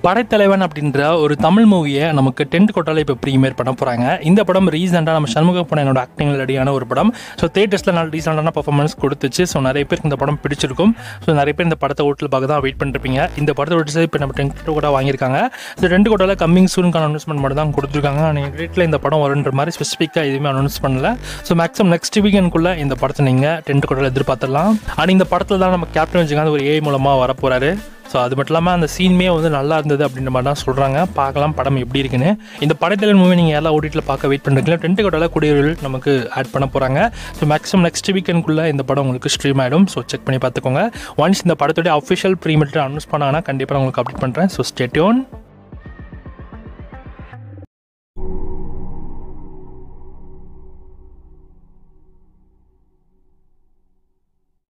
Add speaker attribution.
Speaker 1: படைத்தலைவன் அப்படின்ற ஒரு தமிழ் மூவியை நமக்கு டென்ட் கொட்டால இப்போ ப்ரீமியர் பண்ண போகிறாங்க. இந்த படம் ரீசெண்டாக நம்ம சண்முக பொன்னையனோட ஆக்டிங்கில் ரெடியான ஒரு படம். ஸோ தேட்டர்ஸில் நல்ல ரீசெண்டான பர்ஃபார்மன்ஸ் கொடுத்துச்சு. ஸோ நிறைய பேருக்கு இந்த படம் பிடிச்சிருக்கும். ஸோ நிறைய பேர் இந்த படத்தை ஓட்டில் பார்க்க தான் வெயிட் பண்ணிருப்பீங்க. இந்த படத்தை ஓட்டு இப்போ நம்ம டென்ட் கொட்டா வாங்கியிருக்காங்க. ஸோ டென்ட் கொட்டால கம்மிங் சூனுக்கான அனௌன்ஸ்மெண்ட் மட்டும் தான் கொடுத்துருக்காங்க. நீங்கள் டேட்டில் இந்த படம் வருன்ற மாதிரி ஸ்பெசிஃபிக்காக எதுவுமே அனௌன்ஸ் பண்ணல. ஸோ மேக்ஸிமம் நெக்ஸ்ட் வீக்கெண்டுக்குள்ளே இந்த படத்தை நீங்கள் டென்ட் கொட்டால எதிர்பார்த்துடலாம். ஆனால் இந்த படத்தில் தான் நம்ம கேப்டன் விஜயகாந்த் ஒரு ஏஐ மூலமாக வரப்போகிறாரு. ஸோ அது மட்டும் இல்லாமல் அந்த சீன்மே வந்து நல்லா இருந்தது அப்படின்ற மாதிரி தான் சொல்கிறாங்க. பார்க்கலாம் படம் எப்படி இருக்குன்னு. இந்த படத்தலைவன் மூவி நீங்கள் எல்லாம் ஓடிட்டில் பார்க்க வெயிட் பண்ணுறீங்களா? டென்ட் கொட்டால கூடியவர்கள் நமக்கு ஆட் பண்ண போகிறாங்க. ஸோ மேக்ஸிமம் நெக்ஸ்ட் வீக்கெண்டுக்குள்ளே இந்த படம் உங்களுக்கு ஸ்ட்ரீம் ஆகிடும். ஸோ செக் பண்ணி பார்த்துக்கோங்க. ஒன்ஸ் இந்த படத்தோடைய அஃபிஷியல் ப்ரீமியர் அனௌன்ஸ் பண்ணாங்கன்னா கண்டிப்பாக உங்களுக்கு அப்டேட் பண்ணுறேன். So stay tune.